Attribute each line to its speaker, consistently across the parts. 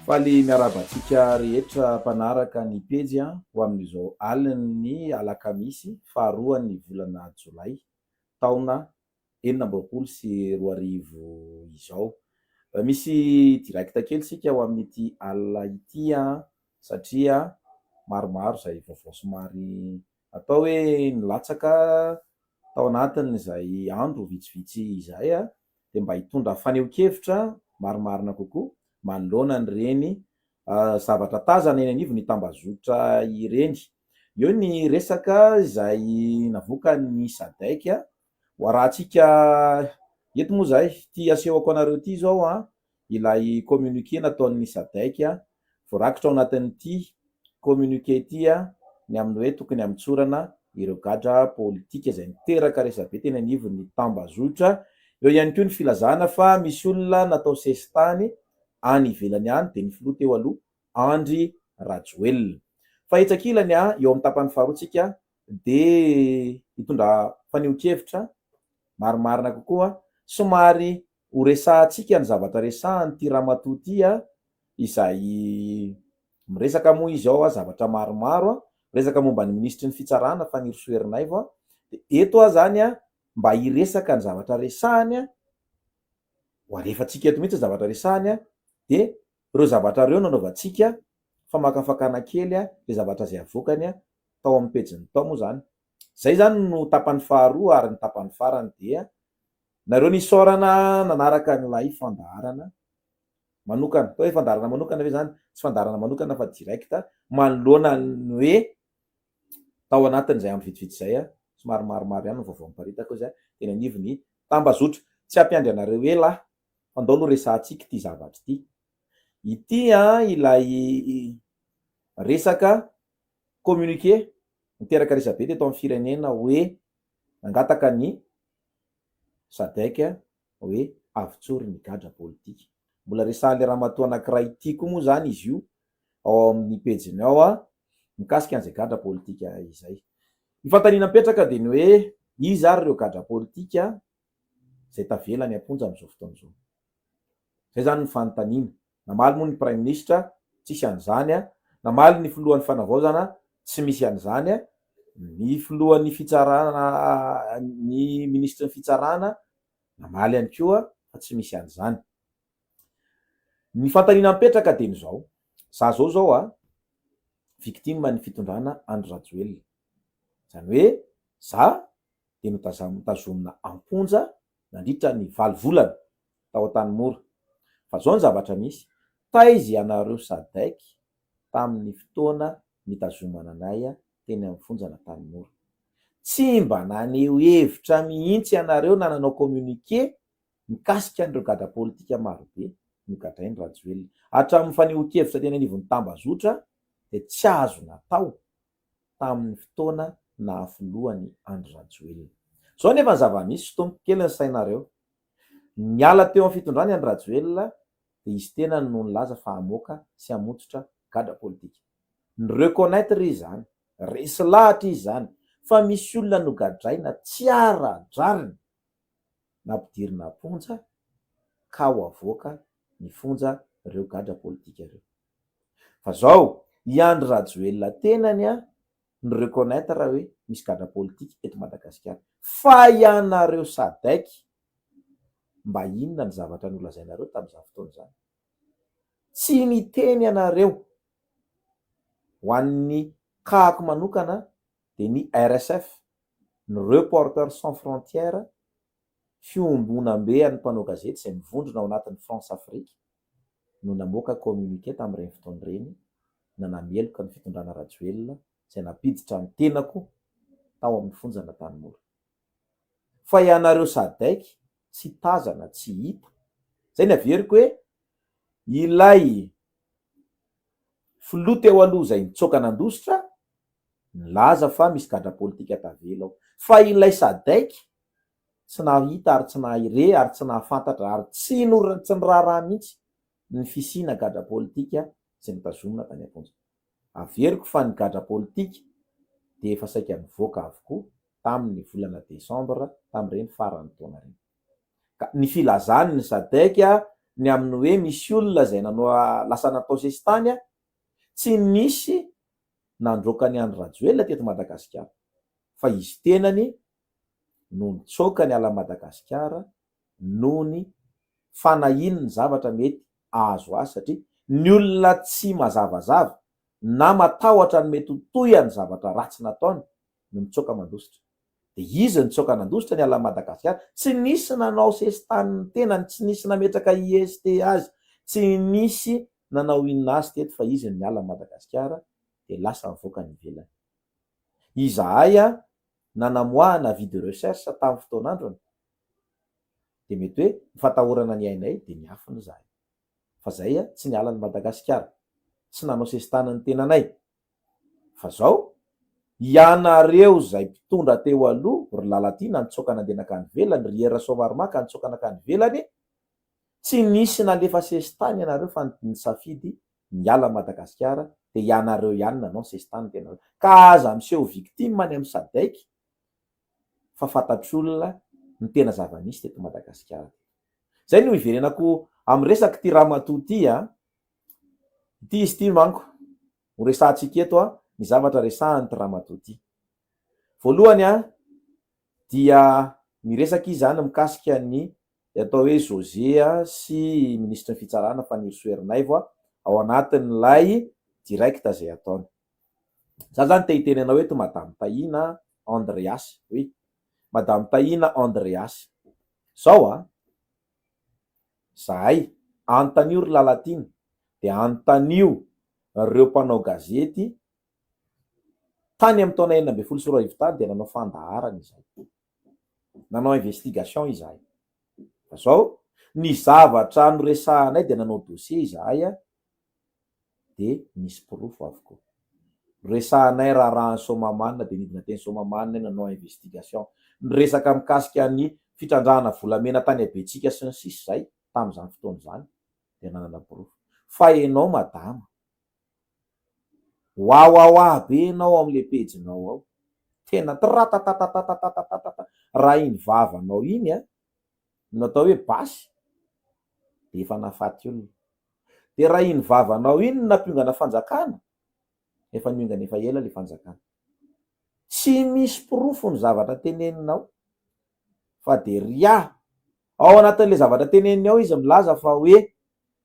Speaker 1: Faly miarabantsika rehetra mpanaraka ny pejy ho amin'izao aliny alakamisy faharoan'ny volana jolay taona 2024 izao. Misy direkta kely sika ho amin'ity alina ity satria maromaro izay vaovao somary atao hoe nilatsaka tao anatin'izay andro vitsivitsy izay dia mba hitondra faneho-kevitra maromarina kokoa manoloana n'ireny zavatra tazana eny anivony tambazotra ireny. Eo ny resaka izay navoaka ny SADC ho arahantsika eto moa izay ty asehoko anareo ty zao ilay communiqué nataon'ny SADC voarakitra ao anatin'ity communiqué ity ny amin'ny hoe tokony amitsorana ireo gadra politika izay niteraka resabe teny anivon'ny tambazotra. Eo ihany koa ny filazana fa misy olona natao sesitany any ivelany any dia ny filoha teo aloha Andry Rajoelina. Fahitsakilany eo amin'ny tapany faharoatsika dia hitondra faneho-kevitra maromarina kokoa somary ho resahantsika ny zavatra resahan'ity ramatoa ity izay miresaka moa izy ao zavatra maromaro resaka momba ny ministry ny fitsarana fa nirosoerinay dia eto zany mba hiresaka ny zavatra resahany ho alefantsika eto mihitsy zavatra resahany dia ireo zavatra ireo nanaovantsika famakafakana kely dia zavatra izay avokany tao amin'ny pejiny tao moa zany. Zay zany no tapany faharoa ary ny tapany farany dia nareo nisaorana nanaraka n'ilay fandaharana manokana. Hoe fandaharana manokana ve zany? Tsy fandaharana manokana fa direkta manoloana ny hoe tao anatin'izay amin'ny vitsivitsy izay somary maromaro ihany ny vaovao miparitaka izay teny anivon'ny tambazotra. Tsy hampiandry anareo ela fa andao aloha resahantsika ity zavatra ity. Ity ilay resaka communiqué niteraka resabe teto amin'ny firenena hoe nangataka ny SADC hoe avitsory ny gadra politika. Mbola resahan'le ramatoa anankiray ity koa moa zany izy io ao amin'ny pejiny ao mikasika an'izay gadra politika izay. Ny fantaniana mipetraka dia ny hoe izy ary ireo gadra politika izay tavelany amponja amin'izao fotoana izao. Zay zany ny fanontaniana. Namaly moa ny prime ministre tsisy an'izany namaly ny filohan'ny fanavaozana tsy misy an'izany ny filohan'ny fitsarana ny ministry ny fitsarana namaly ihany koa fa tsy misy an'izany. Ny fantaniana mipetraka dia n'izao za zao victime ny fitondrana Andry Rajoelina. Zany hoe za dia notazomina amponja nandritra ny 9 volana tao Antanimora. Fa zao ny zavatra misy, taizy ianareo SADC tamin'ny fotoana nitazomana anay teny amin'ny fonjana Antanimora. Tsy mba naneho hevitra mihitsy ianareo na nanao communiqué mikasika an'ireo gadra politika marobe nogadrain'ny Rajoelina. Hatramin'ny faneho-kevitra teny anivon'ny tambazotra dia tsy azo natao tamin'ny fotoana nahafilohan'ny Andry Rajoelina. Zao nefa ny zava-misy tompo kely ny sainareo. Niala teo amin'ny fitondrany Andry Rajoelina dia izy tena no nilaza fa hamoaka sy hamototra gadra politika. Ny reconnaître izy zany, resy lahatra izy zany fa misy olona nogadraina tsy ara-drariny nampidirina amponja ka ho avoaka ny fonja ireo gadra politika ireo. Fa zao i Andry Rajoelina tenany ny reconnaître hoe misy gadra politika eto Madagasikara. Fa ianareo SADC mba inona ny zavatra nolazainareo tamin'izany fotoana izany? Tsy niteny ianareo ho an'ny kahako manokana dia ny RSF, ny Reporters sans frontières, fiombonam-be an'ny mpanao gazety izay mivondrona ao anatin'ny France Afrique no namoaka communiqué tamin'ireny fotoana ireny na nameloka ny fitondrana Rajoelina izay napiditra ny tenako tao amin'ny fonjana Antanimora. Fa ianareo SADC tsy tazana, tsy hita. Zay ny averiko hoe ilay filoha teo aloha izay nitsoaka nandositra nilaza fa misy gadra politika tavela ao. Fa ilay SADC tsy nahita ary tsy nahire ary tsy nahafantatra ary tsy niraharaha mihitsy ny fisiana gadra politika izay nitazomina tany amponja. Averiko fa ny gadra politika dia efa saika nivoaka avokoa tamin'ny volana Desambra tamin'ireny farany taona ireny. Ka ny filazany ny SADC ny amin'ny hoe misy olona zay nanao lasa natao sestany a tsy nisy nandroka ny andro rajoelona teto Madagasikara fa izy tenany no nitsoka ny ala Madagasikara noho ny fanahiny ny zavatra mety azo azy satria ny olona tsy mazavazava na matahotra ny mety hotoy any zavatra ratsy nataony no mitsoka mandositra. De izy nitsoka nandositra ny ala Madagasikara, tsy nisy nanao sestany tenany, tsy nisy nametraka IST azy, tsy nisy nanao inona azy teto fa izy ny ala Madagasikara de lasa mivoaka ny ivelany. Izahay a nanamoahana vie de recherche tamin'ny fotoan'androny de mety hoe nifatahorana ny ainay de niafiny zahay fa zay a tsy niala ny Madagasikara, tsy nanao sestany ny tenanay fa zao ianareo zay mpitondra teo aloha ry Lalatina nitsoka nandeha nakany ivelany, ry Era Soavaromaka nitsoka nakany ivelany, tsy nisy nalefa sestany ianareo fa nisafidy niala Madagasikara de ianareo ihany nanao sestany tenareo ka aza miseho victime any amin'ny sadaiky fa fantatr'olona ny tena zava-nisy teto Madagasikara. Zay no iverenako amin'ny resaky ty Ramatoa ty a, ty izy ty manko ho resahantsika eto a ny zavatra resahany ty Ramatoa ty. Voalohany a dia miresaky izy zany mikasika ny atao hoe José sy ministra ny fitsarana Faniro Soerinaivo ao anatin'ilay directa zay ataony. Za zany te hiteny anao eto Madame Tahina Andreas, oui, Madame Tahina Andreas. Zao a zahay antanio ry Lalatina de antanio reo mpanao gazety tany amin'ny taona 2014 tany de nanao fandaharana izahay, nanao investigation izahay. Fa zao ny zavatra noresahanay de nanao dossier izahay a de misy porofo avokoa. Resahanay raharahany Somamanina de nidina teny Somamanina nanao investigation niresaka mikasika ny fitrandrahana volamena tany Abetsika sy ny sisa zay tamin'izany fotoana zany de nanana porofo. Fa enao madama wawawa be enao am'le pejinao ao, tena tratatatatatatatata raha iny vavanao iny a natao hoe basy de efa nafaty olona, de raha iny vavanao iny nampiongana fanjakana efa niongana efa ela le fanjakana. Tsy misy porofo ny zavatra teneninao fa de ria ao anatin'le zavatra teneniny ao izy milaza fa hoe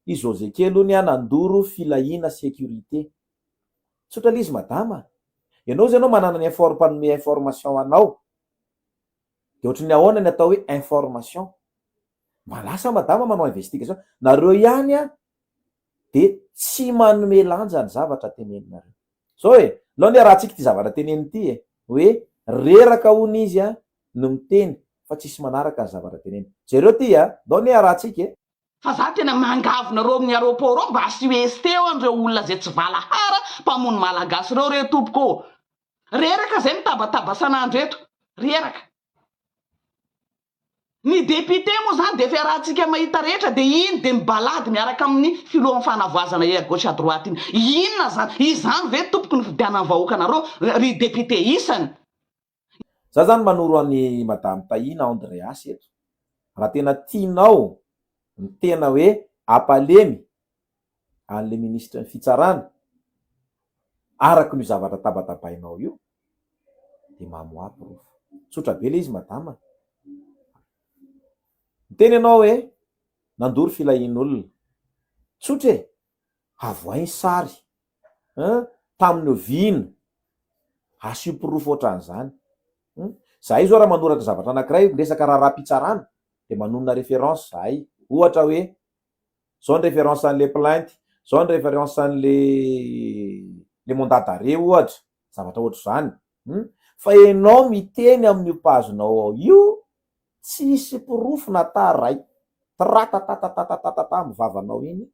Speaker 1: i José Kelony nandoro filahina sécurité. Tsotra l'izy madama, ianao zay anao manana ny mpanome information anao de ohatrany ahoana ny atao hoe information, malasa madama manao investigation, nareo ihany a de tsy manome lanja ny zavatra teneninareo. So hoe lao ny arahantsika ty zavatra teneny ty e, hoe reraka hony izy a no miteny fa tsisy manaraka ny zavatra teneny. Jereo ty a lao ny arahantsika e.
Speaker 2: Fa za tena mangavonareo amin'ny aéroport mba sy UST an'ireo olona zay tsy valahara mpamony malagasy reo tompoko. Reraka zay mitabataba sanandro eto, reraka. Ny député moa zany de fiarahantsika mahita rehetra de iny de mibalady miaraka amin'ny filohan'ny fanavoazana à gauche à droite iny. Inona zany? Izany ve tompoko ny fidianan'ny vahoaka nareo ry député isany?
Speaker 1: Za zany manoro any Madame Tahina Andreas eto. Raha tena tianao ny tena hoe apalemy an'le ministra ny fitsarana araky ny zavatra tabatabainao io de mamoa porofo. Tsotra be le izy madama. Teny anao hoe nandoro filahin'olona. Tsotra avoainy sary tamin'ny oviana asio porofo ohatran'izany. Zahay zao raha manoratra zavatra anankiray resaka raharaham-pitsarana de manonona référence zahay. Ohatra hoe zao ny référence an'le plainte, zao ny référence an'le mandat d'arrêt ohatra, zavatra ohatra zany. Fa enao miteny amin'ny pazonao ao io tsisy porofo nata ray tratatatatatatatata mivavanao iny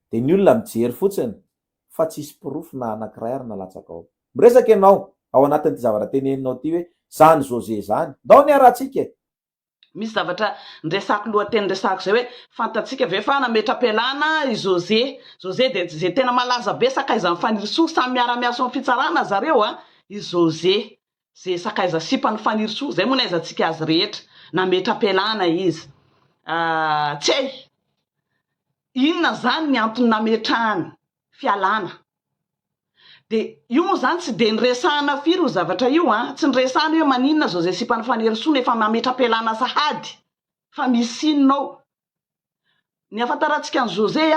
Speaker 1: de ny olona mijery fotsiny fa tsisy porofo na anankiray ary nalatsaka ao. Miresaka ianao ao anatin'ty zavatra teneninao ty hoe zany José zany, dao ny arahantsika e.
Speaker 2: Misy zavatra ndresako lohateny resako zay hoe fantatsika ve fa nametra-pialana i José de zay tena malaza be sakaizan'ny Fanirisoa samy miara-miasa amin'ny fitsarana zareo a, i José zay sakaiza sipan'ny Fanirisoa zay moa naizantsika azy rehetra nametra-pialana izy. Tsay inona zany ny antony nametrahany fialana. De io moa zany tsy de nyresahana firy ho zavatra io tsy nyresahana hoe maninona zao zay sipany fanerisona efa mametra-pialana sahady fa misy inonao. Ny afantarantsika ny José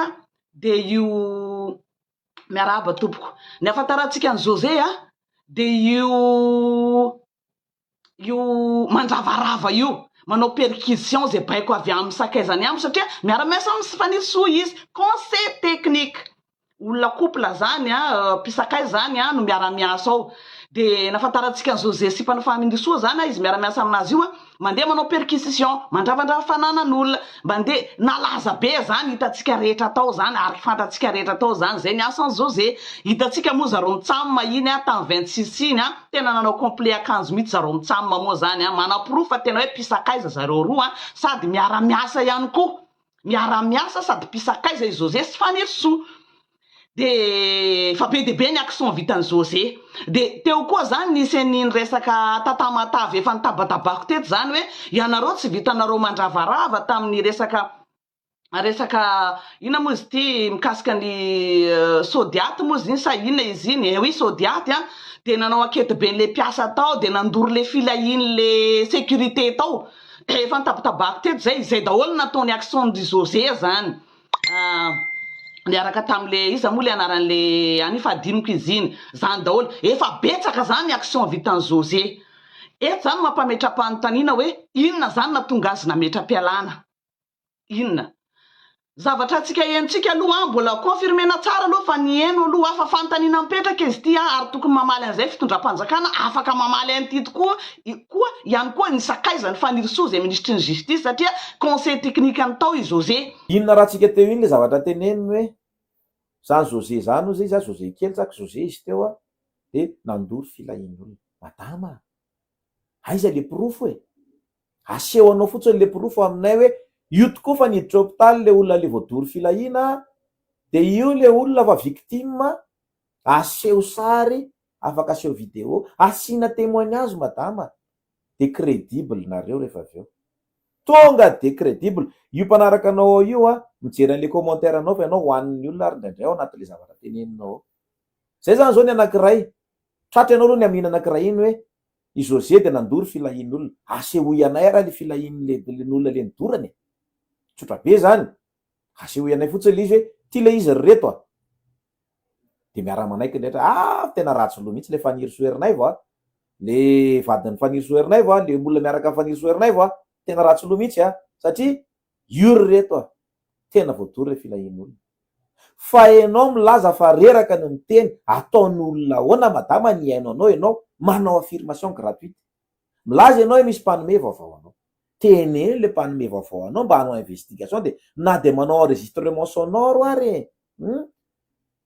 Speaker 2: de io miarahaba tompoko. Ny afantarantsika ny José de io mandravarava io, manao percussion zay baiko avy amin'ny sakaizany aminy satria miara-miasa amin'ny sifanisoa izy, conseil technique. Olona couple zany mpisakay zany no miara-miasa ao. De nafantarantsika ny José sipany fanisoa zany izy miara-miasa aminazy io mandeha manao perquisition, mandravandrava fananan'olona, mandeha nalaza be zany hitantsika rehetra tao zany ary fantatsika rehetra tao zany. Zay ny asan'ny José. Hitantsika moa zareo mitsamo iny tamin'ny 26 iny tena nanao complet akanjo mihitsy zareo mitsamo moa zany manam-porofo fa tena hoe mpisakaiza zareo roa sady miara-miasa ihany koa. Miara-miasa sady mpisakaiza i José sy fanisoa. De fa be de be ny action vitan'ny José. De teo koa zany nisy an'iny resaka tatamatavy efa nitabatabako teto zany hoe ianareo tsy vitanareo mandravarava tamin'ny resaka ina moa izy ty mikasika ny sodiaty moa izy iny sa inona izy iny oui sodiaty de nanao akety be le mpiasa tao de nandory le fila iny le sécurité tao. De efa nitabatabako teto zay daholo nataony action-ny José zany. Niaraka tamin'le iza moa le anaran'le anifa adinoko izy iny zany daholo efa betsaka zany action vitan'ny José. Eto zany mampametra-panontaniana hoe inona zany natonga azy nametra-pialana. Inona zavatra atsika hentsika aloha mbola confirmena tsara aloha fa ny heno aloha fa fanontaniana mipetraka izy ty ary tokony mamaly an'izay fitondram-panjakana afaka mamaly an'ity tokoa ihany koa ny sakaiza ny fanirisoa zay ministry ny justice satria conseil technique any tao i José.
Speaker 1: Inona raha tsika teo iny le zavatra teneniny hoe zany José zany ozy izy José kely tsaka José izy teo de nandory filahin'olona. Madama aiza le porofo aseho anao fotsiny le porofo aminay hoe io tokoa fa niditra hôpitaly le olona le voadory filahina de io le olona fa victime aseho sary afaka aseho video asina témoignage madama de crédible nareo rehefa aveo tonga de crédible io mpanaraka anao io mijery an'le commentaire anao fa ianao hoanin'ny olona ary ndraindray ao anatin'le zavatra teneninao zay zany zao ny anankiray tratra ianao aloha ny amina anankiray iny hoe i José de nandory filahin'olona aseho ianay raha le filahin'olona le nidorany tsotra be zany aseho ianay fotsiny le izy hoe ty le izy reto de miara-manaiky ndraitra tena ratsy loha mihitsy le faniry soerinay vo le vadin'ny faniry soerinay vo le olona miaraka amin'ny faniry soerinay vo tena ratsy loha mihitsy satria io reto tena voadory le filahin'olona fa enao milaza fa reraka ny miteny ataon'olona ahoana madama ny hainao ianao manao affirmation gratuite milaza ianao hoe misy mpanome vaovao anao teneny le mpanome vaovao anao mba hanao investigation de na de manao enregistrement sonore ary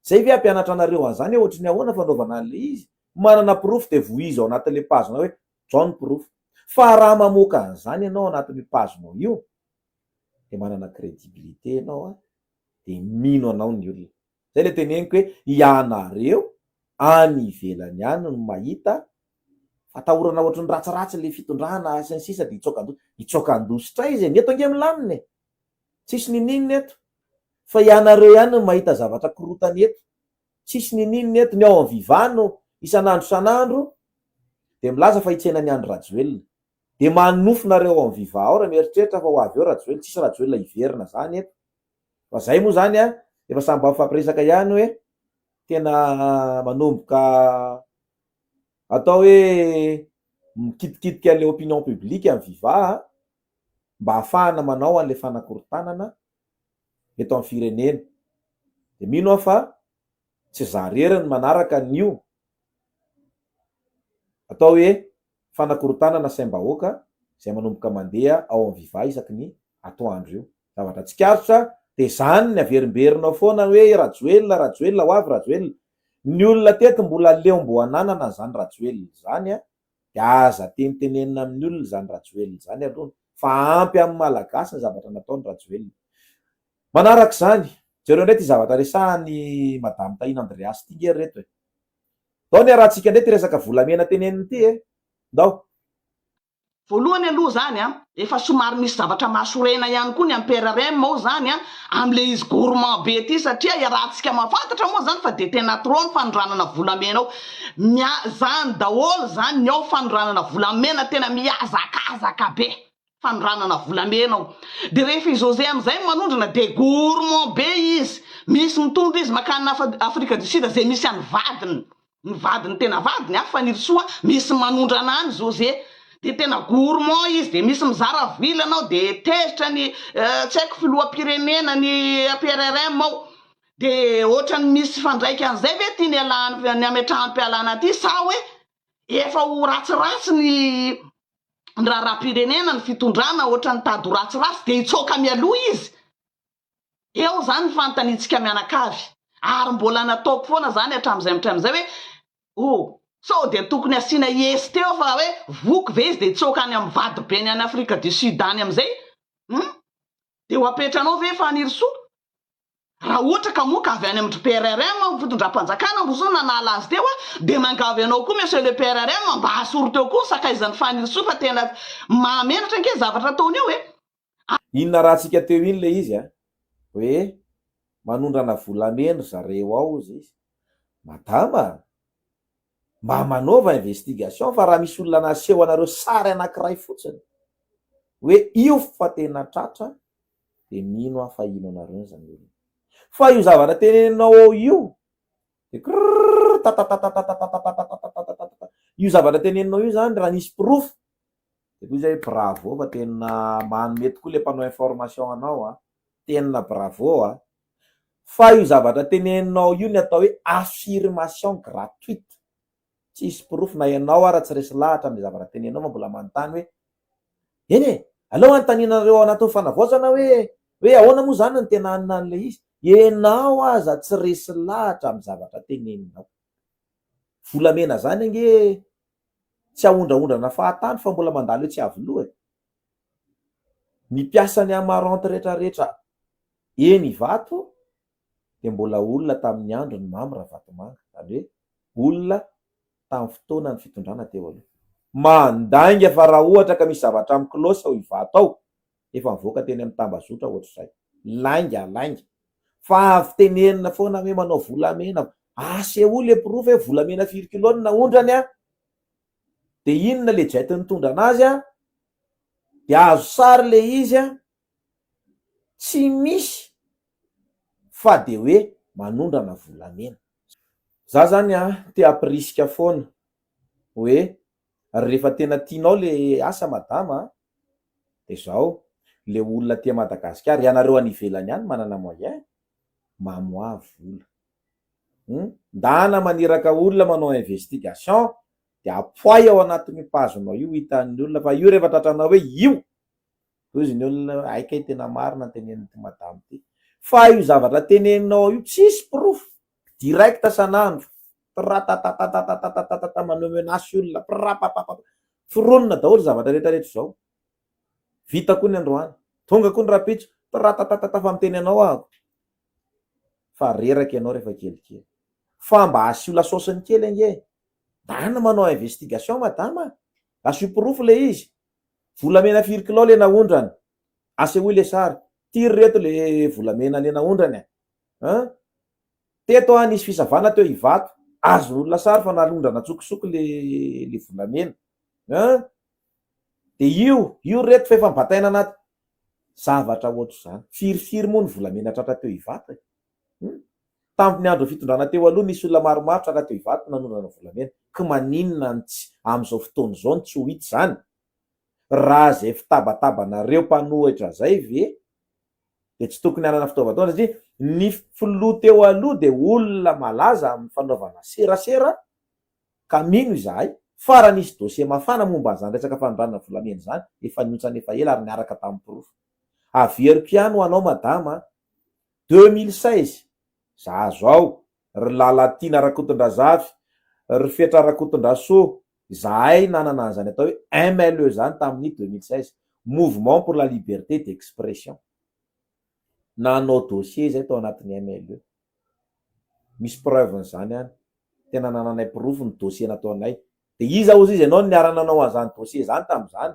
Speaker 1: zay ve ampianatra anareo an'izany ohatry ny ahoana fanaovana an'le izy manana proof de voizy ao anatin'le pagenao hoe John proof fa raha mamoaka an'izany ianao anatin'le pagenao io de manana credibilité ianao de mino anao ny olona. Zay le teneniko hoe ianareo any ivelany any no mahita atahorana ohatry ny ratsiratsy le fitondrana sy ny sisa de itsoka-ndositra izy neto ange milaminy tsisy ninininy eto fa ianareo ihany no mahita zavatra korotany eto tsisy ninininy eto ny ao amin'ny vivano isan'andro san'andro de milaza fa hitsenany andro rajoelona de manofinareo ao amin'ny viva ao raha mieritreritra fa ho avy eo rajoelona tsisy rajoelona iverina zany eto fa zay moa zany efa samby mifampiresaka ihany hoe tena manomboka atao hoe mikitikitika le opinion publique amin'ny viva mba hahafahana manao an'le fanakorotanana eto amin'ny firenena de mino aho fa tsy zareriny manaraka nio atao hoe fanakorotanana saim-bahoaka zay manomboka mandeha ao amin'ny viva isaky ny atoandro io zavatra tsikarotra de zany ny averimberinao foana hoe rajoelona ho avy rajoelona ny olona teto mbola leo mbo ananana zany rajoelona zany de aza tenitenenina amin'ny olona zany rajoelona zany aloha fa ampy amin'ny malagasy ny zavatra nataony rajoelona. Manaraka zany jereo ndray ty zavatra resahany madame Tahina Andreas ty nge reto dao ny rahantsika ndray ty resaka volamena teneniny ty ndao
Speaker 2: voalohany aloha zany efa somary misy zavatra masorena ihany koa ny amperarem mao zany am'le izy gourmand be ty satria rahantsika mafantatra moa zany fa de tena trop ny fanondranana volamena ao zany daholo zany ny ao fanondranana volamena tena miazakazaka be fanondranana volamena ao de rehefa izose am'izay manondrana de gourmand be izy misy mitondra izy makana Afrika du Sud zay misy any vadiny tena vadiny fa ny soa misy manondrana any José de tena gourmand izy de misy mizara vilanao de tezitra ny tsy haiko filoha-pirenena ny PRRM ao de ohatrany misy fandraiky an'izay ve tia ny alana ny ametrahan'ny-pialana aty sa hoe efa ho ratsiratsy ny raha-pirenena ny fitondrana ohatrany tady ho ratsiratsy de hitsoka mialoha izy eo zany ny fanontanitsika mianakavy ary mbola nataoko foana zany hatram'izay hoe so de tokony asiana esy teo fa hoe voky ve izy de tsoka any amin'ny vady be ny any Afrika du Sud any am'izay de ho apetranao ve faniry soa raha ohatra ka moa ka avy any amin'ny PRRM fitondram-panjakana mboso nanala azy teo de mangavy anao koa monsieur le PRRM mba asoro teo koa sakaizany faniry soa fa tena mamenatra nke zavatra ataony eo
Speaker 1: inona raha tsika teo iny le izy hoe manondrana volamena zareo ao izy madama mba manaova investigation fa raha misy olona naseho anareo sary anankiray fotsiny hoe io fa tena tratra de mino afa ino anareo zany olo fa io zavatra teneninao ao io de io zavatra teneninao io zany raha nisy proof de koa zay bravo fa tena manome tokoa le mpanao information anao tena bravo fa io zavatra teneninao io ny atao hoe affirmation gratuite tsisy proof na ianao raha tsy resy lahatra am'le zavatra teneninao fa mbola manontany hoe eny aleo antaninareo anatin'ny fanavaozana hoe ahoana moa zany ny tena anina an'le izy ianao aza tsy resy lahatra amy zavatra teneninao volamena zany ange tsy ahondrahondrana fahatany fa mbola mandalo hoe tsy avy loha ny piasany amarante rehetrarehetra eny vato de mbola olona tamin'ny andro ny mamy raha vatomanga zany hoe olona tamin'ny fotoana ny fitondrana teo aloha mandainga fa raha ohatra ka misy zavatra amy kilosa ho ivato ao efa mivoaka teny amy tambazotra ohatr'izay lainga fa avy tenenina foana hoe manao volamena aseho le proof hoe volamena 4 kilony na ondrany de inona le jaity nitondra anazy de azo sary le izy tsy misy fa de hoe manondrana volamena za zany te amprisika foana hoe rehefa tena tianao le asa madama de zao le olona tia Madagasikara ianareo any ivelany any manana moyen mamoa vola ndana maniraka olona manao investigation de apoay ao anatin'ny pazonao io hitan'ny olona fa io rehefa tratranao hoe io izy ny olona aikay tena marina tenenin'ity madama ty fa io zavatra teneninao io tsisy proof direct sanandro ratatatatatatatata manao menasy olona fironona daholo zavatra rehetrarehetra zao vita koa ny androany tonga koa ny rapitso ratatatata fa miteny anao ahako fa reraky ianao rehefa kelikely fa mba asio lasosiny kely ange dana manao investigation madama asio proof le izy volamena 4 kilô le naondrany asehoy le sary tiry reto le volamena le naondrany teto nisy fisavana teo ivato azo olona sary fa nalondrana tsokisoko le volamena de io reto fa efa mbataina anaty zavatra ohatr' zany firifiry moa ny volamena tratra teo ivato tamin'ny andro fitondrana teo aloha nisy olona maromaro tratra teo ivato nanondrana volamena ka maninona am'izao fotoana zao ny tsy ho hity zany raha zay fitabatabana-reo mpanohitra zay ve de tsy tokony anana fitaovatao satria ny filoha teo aloha de olona malaza amin'ny fanaovana serasera ka mino izahay fa raha nisy dosie mafana momba an'izany resaka fanondranana volamena zany efa niontsana efa ela ary niaraka tamin'ny proof averiko ihany ho anao madama 2016 za zao ry Lalatina Rakotondrazafy ry Fetra Rakotondraso zahay nanana an'izany atao hoe MLE zany tamin'ny 2016 mouvement pour la liberté d'expression nanao dossier zay tao anatin'ny MLE misy preuve n'izany any tena nananay proof ny dossier nataonay de iza ozy izy ianao niara nanao an'izany dossier zany tam'izany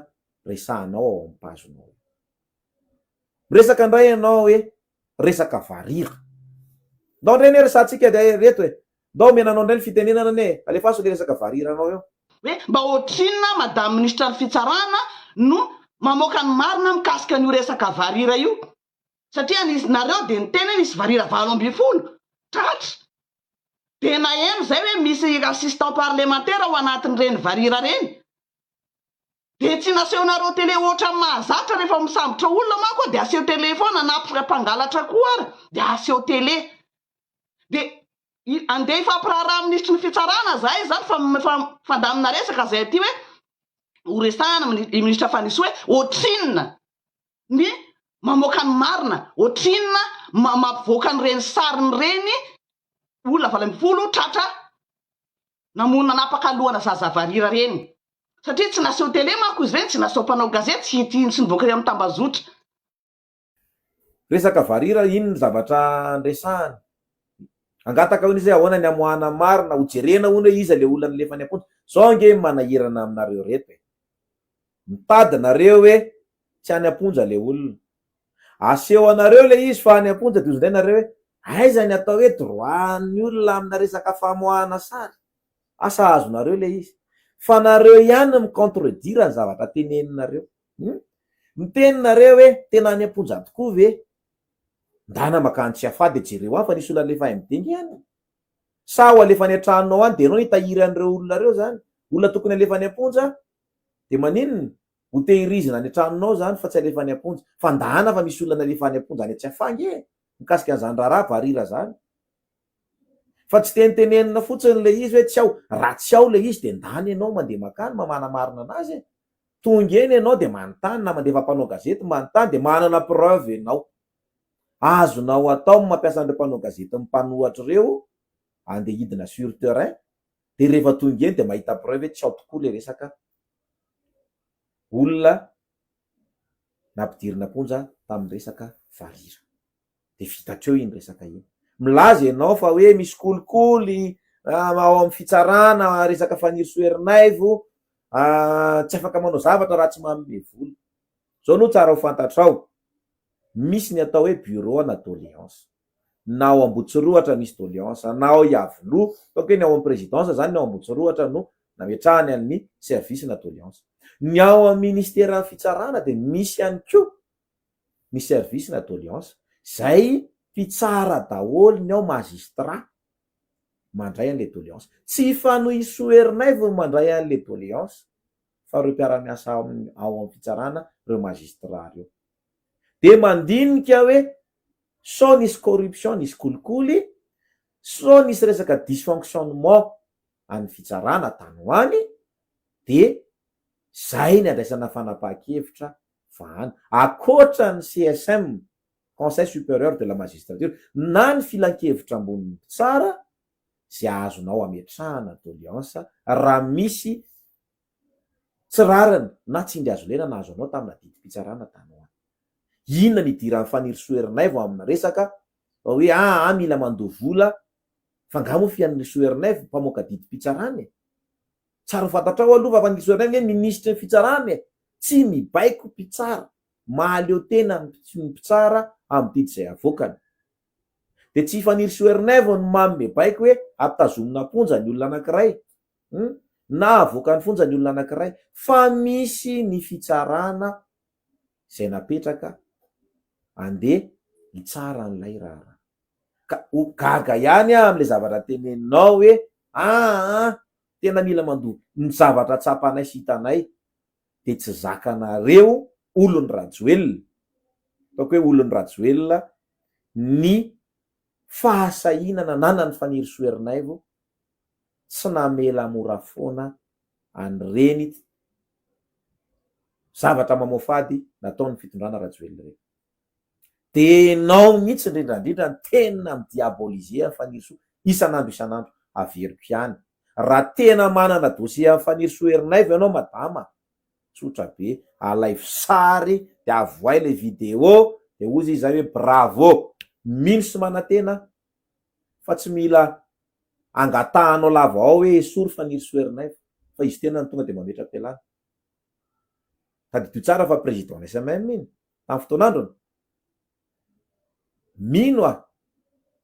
Speaker 1: resanao ao ampazonao. Resaka indray ianao hoe resaka varira. Ndao indray ne resantsika de reto hoe ndao menanao indray ny fitenenana ne alefaso le resaka varira anao eo.
Speaker 2: Hoe mba ohatrinona madame ministra ny fitsarana no mamoaka ny marina mikasika an'io resaka varira io, satria nisy nareo de ny tena nisy varira 20 tratra. Tena eno zay hoe misy assistant parlementaire ao anatin'ireny varira reny. De tsy nasehonareo tele oatra mahazatra rehefa misambotra olona manko de aseho tele foana na mpangalatra koa ary de aseho tele. De andeha ifampiraharaha ministry ny fitsarana zay zany fa fandamina resaka zay aty hoe horesahana ministra Fanisoa hoe ohatrinona ny mamoaka ny marina, ohatrinona mampivoaka an'ireny sariny reny olona 20 tratra namonina napakalohana zazavarira reny. Satria tsy naseho tele manko izy reny, tsy naseho mpanao gazety, tsy hitiny sy nivoaka amin'ny tambazotra.
Speaker 1: Resaka varira ino ny zavatra andresahany? Angataka hoy izay ahoana ny amoahana marina, hojerena hono hoe iza le olona nilefany amponja. Zao nge manahirana aminareo reto. Mitady nareo hoe tsy any amponja le olona. Aseho anareo le izy fa any amponja, de izay nareo hoe aiza ny atao hoe droit-ny olona amina resaka famoahana sary. Asa azonareo le izy. Fa nareo ihany micontredire ny zavatra teneninareo. Miteninareo hoe tena any amponja tokoa ve? Ndana makany tsy afady jereo any fa nisy olona lefa midingy ihany. Sa ho alefany an-tranonao any de anao hitahiry an'ireo olona reo zany. Olona tokony alefany amponja de maninona? Ho tehirizina any an-tranonao zany fa tsy alefany amponja. Fa ndana fa misy olona alefany amponja any tsy afangy mikasika an'izany raharaha varira zany. Fa tsy tenitenenina fotsiny le izy hoe tsy ao, raha tsy ao le izy de ndany ianao mandeha makany mamana marina anazy. Tonga eny ianao de manontany, na mandefa mpanao gazety manontany de manana preuve ianao. Azonao atao mampiasa an'ireo mpanao gazety mipanohatra ireo andeha hidina sur terrain, de rehefa tonga eny de mahita preuve tsy ao tokoa le resaka olona nampidirina amponja tamin'ny resaka varira. De vitatreo iny resaka iny. Milaza ianao fa hoe misy kolikoly ao amin'ny fitsarana resaka faniro soerinaivo, tsy afaka manao zavatra raha tsy manome vola. Zao no tsara ho fantatrao. Misy ny atao hoe bureau na doléance. Na ao Ambohitsirohatra misy doléance, na ao Iavoloha, toka ny ao amin'ny présidence zany, ao Ambohitsirohatra no nametrahany amin'ny service na doléance. Ny ao amin'ny ministère fitsarana de misy ihany koa ny service na doléance, zay mpitsara daholo ny ao magistrat mandray an'le doléance. Tsy fanohy soerinaivo mandray an'le doléance, fa reo mpiara-miasa ao amin'ny fitsarana, reo magistrat reo. De mandinika hoe so nisy corruption, nisy kolikoly, so nisy resaka dysfonctionnement amin'ny fitsarana tanoany, de zay ny andraisana fanapahan-kevitra vahana. Akoatra ny CSM, Conseil supérieur de la magistrature, na ny filan-kevitra amboniny tsara, zay azonao ametrahana doléance raha misy tsirarana na tsindry azo lena na azo anao tamina didim-pitsarana tanoany. Inona ny idiran'ny faniry soerinaivo amina resaka hoe mila mandoha vola, fa angamo fian'ny soerinaivo mpamoaka didim-pitsarana. Tsara ho fantatrao aloha fa faniry soerinaivo hoe ministry ny fitsarana, tsy mibaiko mpitsara, mahaleo tena mpitsara amin'ny didy zay avokany. De tsy faniry soerinaivo ny manome baiko hoe ampitazomina amponja ny olona anankiray, na avoaka ny fonja ny olona anankiray, fa misy ny fitsarana zay napetraka andeha hitsara an'ilay raha. Ka gaga ihany am'le zavatra teneninao hoe tena mila mandoha ny zavatra tsapanay sy hitanay, de tsy zakanareo olony rajoelona. Ataoko hoe olony rajoelona ny fahasahinana nanany faniry soerinaivo tsy namela mora foana an'ireny zavatra mamofady nataony fitondrana Rajoelina reny. Tenao mihitsy indrindrandrindra ny tena midiabolize ny faniriso isan'andro averiko ihany. Raha tena manana dosie amin'ny faniriso Herinaivo ianao madama, tsotra be, alaivo sary de avoay le video de ozy izy hoe bravo, mino sy manantena fa tsy mila angatahanao lava ao hoe esory faniriso Herinaivo fa izy tena ny tonga de mametram-pialana. Tadidio tsara fa président SMM iny tamin'ny fotoan'androny mino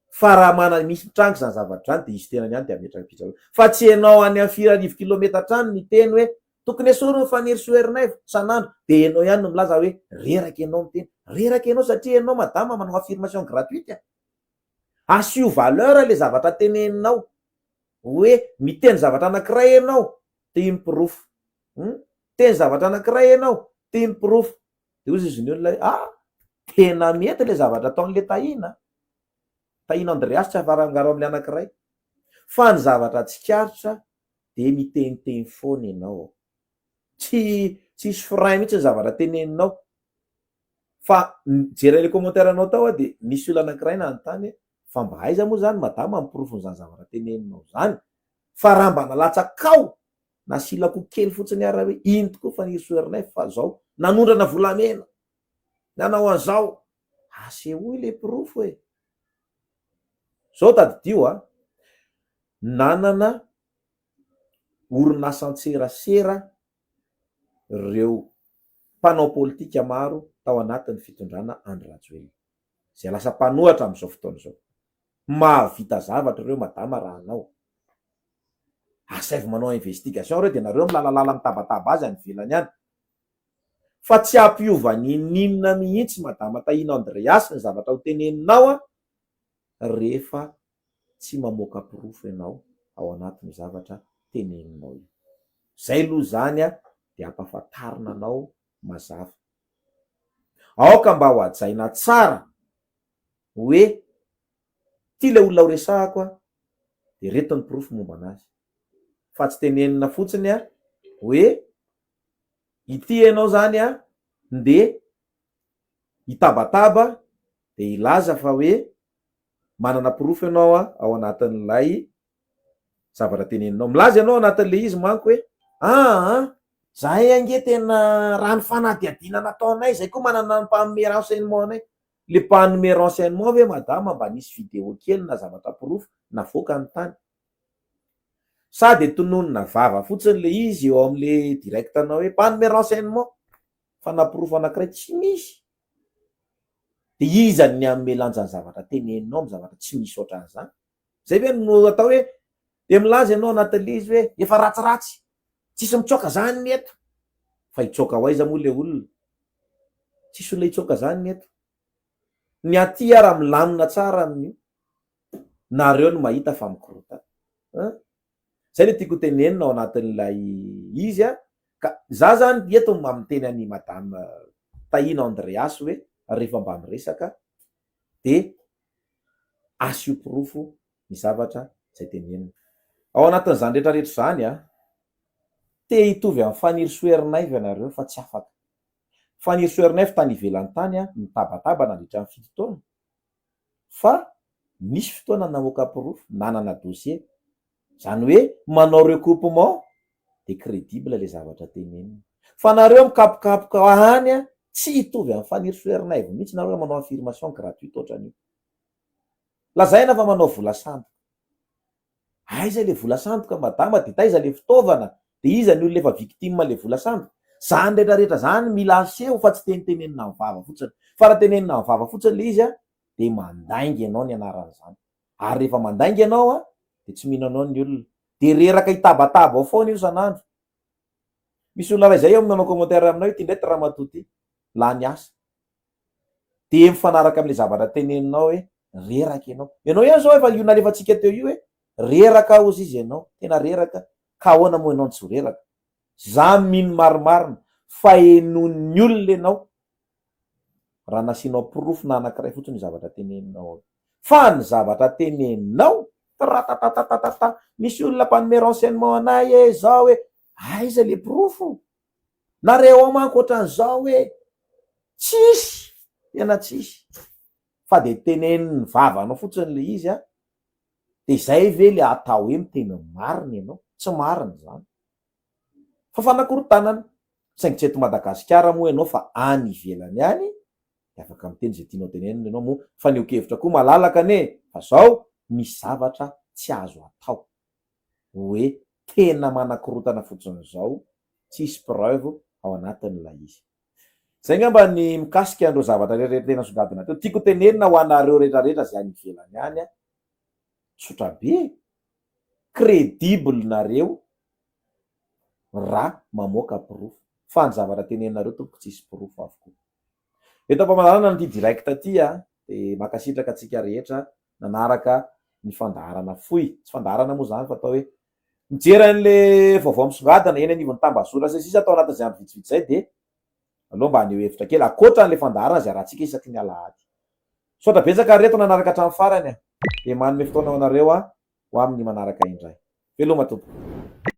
Speaker 1: fa raha mana misy trango zany zavatra zany de izy tena niany de ametrapetraka fa tsy enao any amin'ny 4,000 kilometatra any ny teny hoe tokony esory ny faniriso Herinaivo san'andro de enao ihany no milaza hoe reraka enao miteny, reraka enao satria enao madama manao affirmation gratuite. Asio valeur le zavatra teneninao hoe miteny zavatra anankiray enao te improof, teny zavatra anankiray enao te improof de ozy izy ny olona tena mety le zavatra ataon'le tahina Andreas tsy afarangaro am'le anankiray fa ny zavatra tsikarotra de miteniteny foana enao, tsisy frein mihitsy ny zavatra teneninao fa jery le commentaire anao tao de nisy olo anankiray nanontany fa mba aiza moa zany madama miprofon'izany zavatra teneninao zany fa raha mba nalatsakao na silako kely fotsiny ara hoe iny tokoa faniriso Herinaivo fa zao nanondrana volamena nanao an'izao asehoy le profo e. Zao tadidio nanana orinasa antserasera reo mpanao politika maro tao anatin'ny fitondrana Andry Rajoelina zay lasa mpanohatra am'izao fotoana zao. Mahavita zavatra reo madama raha anao asaivy manao investigation reo de nareo milalalala mitabataba azy any velany any fa tsy ampiova ninina mihitsy madama tahina Andreas ny zavatra ho teneninao rehefa tsy mamoaka profo ianao ao anatin'ny zavatra teneninao io. Zay aloha zany de ampahafantarina anao mazava. Aoka mba ho ajaina tsara hoe ty le olona ho resahako de reto ny profo momba anazy fa tsy tenenina fotsiny hoe ity ianao zany de itabataba de ilaza fa hoe manana profo ianao ao anatin'ilay zavatra teneninao. Milaza ianao anatin'le izy manko hoe zahay ange tena raha ny fanadihadina nataonay zay koa manana ny mpanome renseignement anay. Le mpanome renseignement ve madama mba nisy video kely na zavatra profo navoaka ny tany sady tononona vava fotsiny le izy eo am'le directanao hoe mpanome renseignement fa na profo anankiray tsy misy de izany ny amelanjany zavatra teneninao amy zavatra tsy misy ohatran'izany. Zay ve no atao hoe de milaza ianao anatin'le izy hoe efa ratsiratsy tsisy mitsoka zany ny eto fa hitsoka ho aiza moa le olona, tsisy olona hitsoka zany ny eto. Ny aty raha milamina tsara amin'io nareo no mahita fa mikorota. Zay le tiako tenenina ao anatin'ilay izy ka za zany eto mamiteny any madame tahina Andreas hoe rehefa mba miresaka de asio profo ny zavatra zay tenenina. Ao anatin'izany rehetrarehetra zany te hitovy amin'ny faniriso Herinaivo ianareo fa tsy afaka. Faniriso Herinaivo tany ivelany tany mitabataba nandritra ny fito taona fa nisy fotoana namoaka profo nanana dossier zany hoe manao recoupement de crédible le zavatra tenenina fa nareo mikapokapoka hany tsy hitovy amin'ny faniriso Herinaivo mihitsy nareo manao affirmation gratuite ohatran'io. Lazaina fa manao vola sandoka, aiza le vola sandoka madama de taiza le fitaovana de iza ny olona efa victime le vola sandoka. Zany rehetrarehetra zany mila aseho fa tsy tenitenenina amin'ny vava fotsiny fa raha tenenina amin'ny vava fotsiny le izy de mandaingy ianao ny anaran'izany ary rehefa mandaingy ianao de tsy mino anao ny olona de reraka itabataba ao foana io san'andro. Misy olona ray zay manao commentaire aminao ty ndray Ramatoa ty lany asa de mifanaraka am'le zavatra teneninao hoe reraka ianao ihany zao efa io nalefatsika teo io hoe reraka ozy izy ianao tena reraka ka ahoana moa ianao tsy reraka. Za mino marimarina fa enon'ny olona ianao raha nasinao profo na anankiray fotsiny zavatra teneninao fa ny zavatra teneninao ratatatatata misy olona mpanome renseignement anay zao hoe aiza le profo nareo amanko ohatran'izao hoe tsisy, tena tsisy, fa de teneniny vavanao fotsiny le izy a, de zay ve le atao hoe miteny mariny ianao? Tsy mariny zany. Fa fanakorotanana, saingy tsy eto Madagasikara moa ianao fa any ivelany any, de afaka miteny zay tianao tenenina ianao moa, fa neo-kevitra koa malalaka ane, fa zao misy zavatra tsy azo atao hoe tena manakorotana fotsiny zao, tsisy preuve ao anatin'ilay izy. Zay ngamba ny mikasika an'ireo zavatra rehetra tena songadina teo. Tiako tenenina ho anareo rehetrarehetra zay any ivelany any a, tsotra be, crédible nareo raha mamoaka profo, fa ny zavatra teneninareo tompoko tsisy profo avokoa. Eto am-pamanarana n'ity direct ty a, de makasitraka atsika rehetra nanaraka ny fandaharana fohy, tsy fandaharana moa zany fa atao hoe mijery an'le vaovao misongadina eny anivon'ny tambazora sy sisa atao anatin'izay andro vitsivitsy zay, de aloha mba haneo hevitra kely akoatra an'le fandaharana zay rahantsika isaky ny alahady. Saotra betsaka reto nanaraka hatramin'ny farany a, de manome fotoana ho anareo a ho amin'ny manaraka indray. Veloma tompoko.